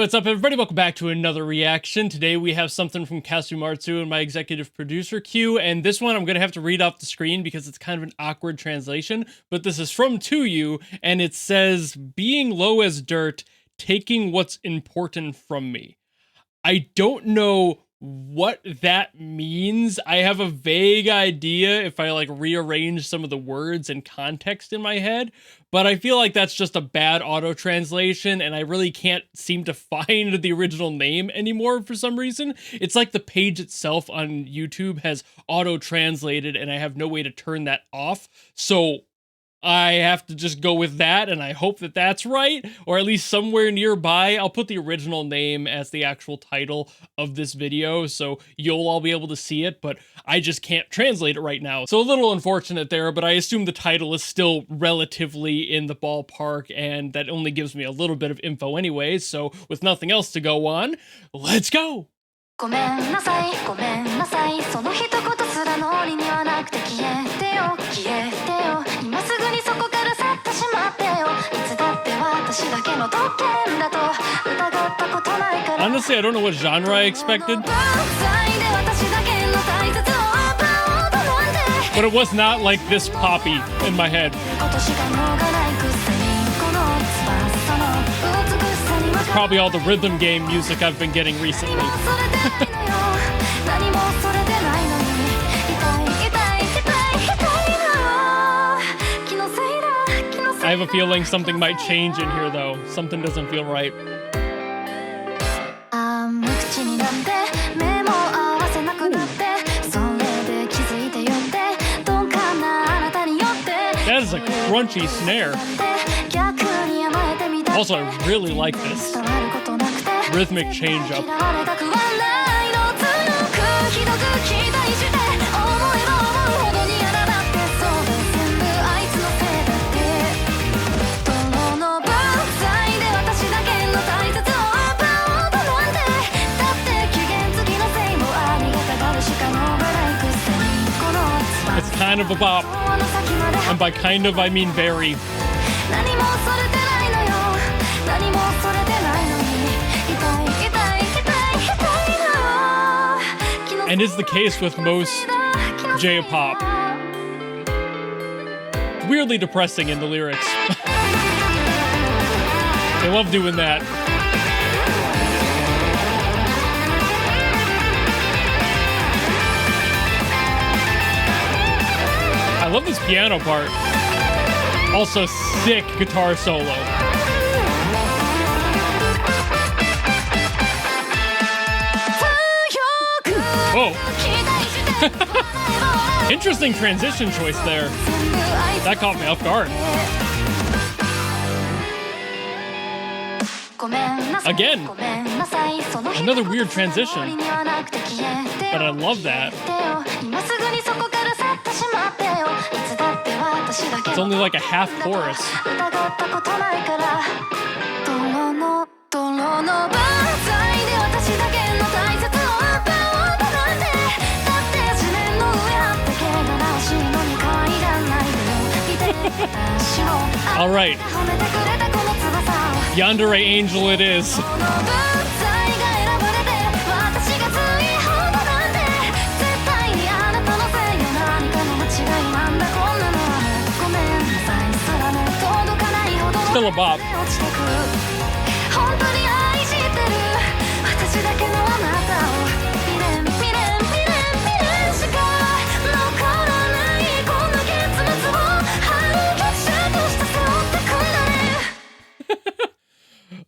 what's up, everybody? Welcome back to another reaction. Today we have something from Kasumartsu and my executive producer, Q, and this one I'm going to have to read off the screen because it's kind of an awkward translation, but this is from TUYU, and it says, "Being low as dirt, taking what's important from me." I don't know what that means. I have a vague idea if I rearrange some of the words and context in my head, but I feel like that's just a bad auto translation and I really can't seem to find the original name anymore for some reason. It's like the page itself on YouTube has auto translated and I have no way to turn that off. So I have to just go with that, and I hope that that's right, or at least somewhere nearby. I'll put the original name as the actual title of this video, so you'll all be able to see it, but I just can't translate it right now. So a little unfortunate there, but I assume the title is still relatively in the ballpark, and that only gives me a little bit of info anyway, so with nothing else to go on, let's go! ごめんなさい、ごめんなさい。その一言すら脳裏にはなくて消えてよ、消えてよ。今すぐにそこから去ってしまってよ。いつだって私だけの特権だと疑ったことないから。Honestly, I don't know what genre I expected. But it was not like this poppy in my head. It's probably all the rhythm game music I've been getting recently. I have a feeling something might change in here though. Something doesn't feel right. That is a crunchy snare. Also, I really like this rhythmic change-up. It's kind of a bop, and by kind of I mean very. And is the case with most J-pop. Weirdly depressing in the lyrics. They love doing that. I love this piano part. Also, sick guitar solo. Oh. Interesting transition choice there. That caught me off guard. Again, another weird transition. But I love that. It's only like a half chorus. All right, Yandere Angel it is. Still a bop.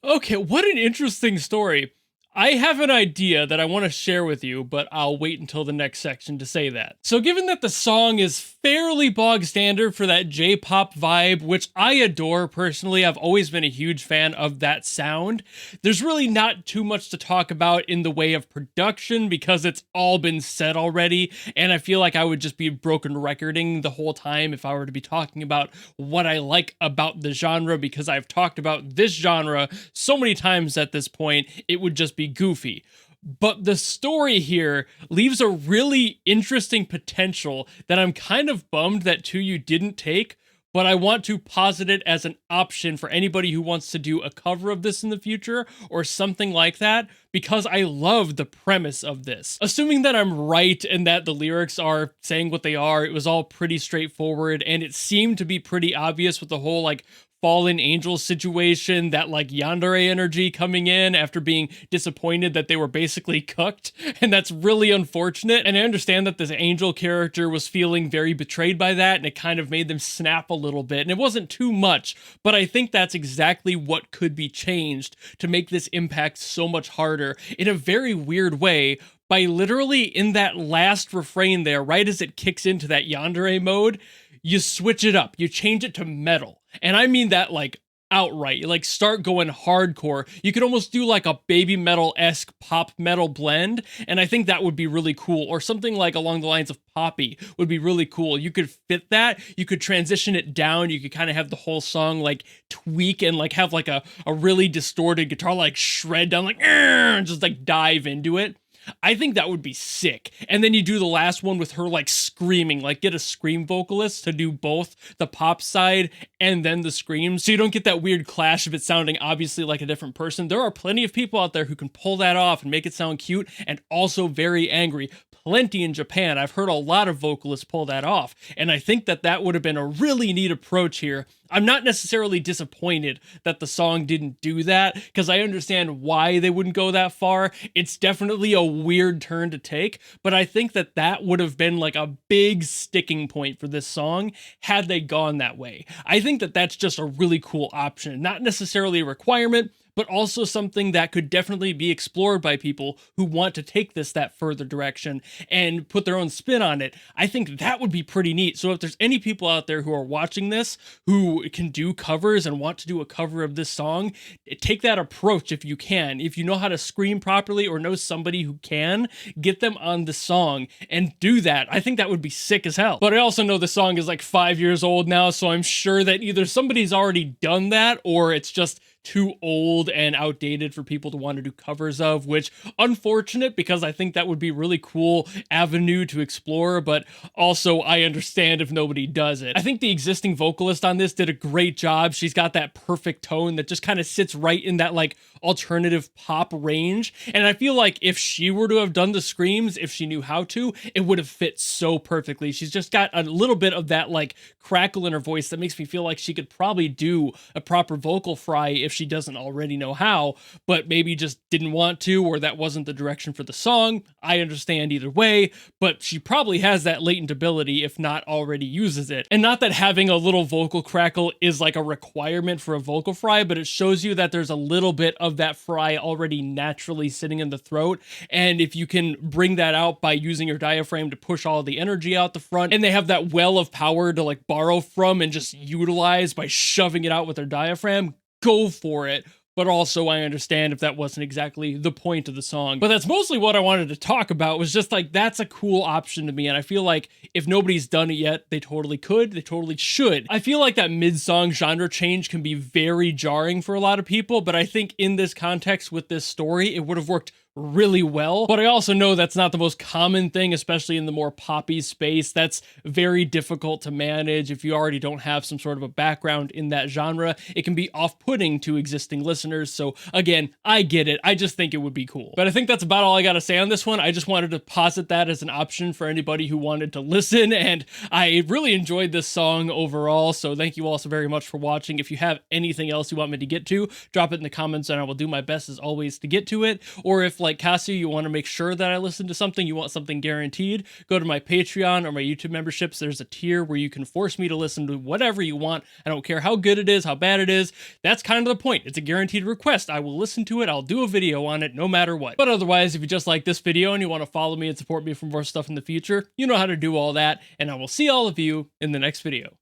Okay, what an interesting story. I have an idea that I want to share with you, but I'll wait until the next section to say that. So given that the song is fairly bog standard for that J-pop vibe, which I adore personally, I've always been a huge fan of that sound, there's really not too much to talk about in the way of production because it's all been said already, and I feel like I would just be broken recording the whole time if I were to be talking about what I like about the genre, because I've talked about this genre so many times at this point, it would just be goofy. But the story here leaves a really interesting potential that I'm kind of bummed that TUYU didn't take, but I want to posit it as an option for anybody who wants to do a cover of this in the future or something like that, because I love the premise of this. Assuming that I'm right and that the lyrics are saying what they are, it was all pretty straightforward, and it seemed to be pretty obvious with the whole like fallen angel situation, that like yandere energy coming in after being disappointed that they were basically cooked, and that's really unfortunate. And I understand that this angel character was feeling very betrayed by that, and it kind of made them snap a little bit, and it wasn't too much, but I think that's exactly what could be changed to make this impact so much harder in a very weird way, by literally in that last refrain there, right as it kicks into that yandere mode, you switch it up, you change it to metal. And I mean that like outright. You like start going hardcore. You could almost do like a baby metal-esque pop metal blend, and I think that would be really cool. Or something like along the lines of Poppy would be really cool. You could fit that, you could transition it down, you could kind of have the whole song like tweak and like have like a really distorted guitar like shred down like and just like dive into it. I think that would be sick. And then you do the last one with her like screaming, like get a scream vocalist to do both the pop side and then the screams, so you don't get that weird clash of it sounding obviously like a different person. There are plenty of people out there who can pull that off and make it sound cute and also very angry. Plenty in Japan. I've heard a lot of vocalists pull that off, and I think that that would have been a really neat approach here. I'm not necessarily disappointed that the song didn't do that, because I understand why they wouldn't go that far. It's definitely a weird turn to take, but I think that that would have been like a big sticking point for this song had they gone that way. I think that that's just a really cool option, not necessarily a requirement, but also something that could definitely be explored by people who want to take this that further direction and put their own spin on it. I think that would be pretty neat. So if there's any people out there who are watching this who can do covers and want to do a cover of this song, take that approach if you can. If you know how to scream properly or know somebody who can, get them on the song and do that. I think that would be sick as hell. But I also know the song is like 5 years old now, so I'm sure that either somebody's already done that or it's just too old and outdated for people to want to do covers of, which unfortunate, because I think that would be really cool avenue to explore, but also I understand if nobody does it. I think the existing vocalist on this did a great job. She's got that perfect tone that just kind of sits right in that like alternative pop range, and I feel like if she were to have done the screams, if she knew how to, it would have fit so perfectly. She's just got a little bit of that like crackle in her voice that makes me feel like she could probably do a proper vocal fry if she doesn't already know how, but maybe just didn't want to, or that wasn't the direction for the song. I understand either way, but she probably has that latent ability, if not already uses it. And not that having a little vocal crackle is like a requirement for a vocal fry, but it shows you that there's a little bit of that fry already naturally sitting in the throat, and if you can bring that out by using your diaphragm to push all the energy out the front, and they have that well of power to like borrow from and just utilize by shoving it out with their diaphragm, go for it. But also I understand if that wasn't exactly the point of the song. But that's mostly what I wanted to talk about, was just like, that's a cool option to me, and I feel like if nobody's done it yet, they totally could, they totally should. I feel like that mid-song genre change can be very jarring for a lot of people, but I think in this context with this story, it would have worked really well. But I also know that's not the most common thing, especially in the more poppy space. That's very difficult to manage if you already don't have some sort of a background in that genre. It can be off-putting to existing listeners. So again, I get it. I just think it would be cool. But I think that's about all I gotta say on this one. I just wanted to posit that as an option for anybody who wanted to listen, and I really enjoyed this song overall. So thank you all so very much for watching. If you have anything else you want me to get to, drop it in the comments and I will do my best as always to get to it. Or if like Cassie, you want to make sure that I listen to something, you want something guaranteed, go to my Patreon or my YouTube memberships. There's a tier where you can force me to listen to whatever you want. I don't care how good it is, how bad it is. That's kind of the point. It's a guaranteed request. I will listen to it. I'll do a video on it no matter what. But otherwise, if you just like this video and you want to follow me and support me for more stuff in the future, you know how to do all that. And I will see all of you in the next video.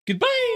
Goodbye!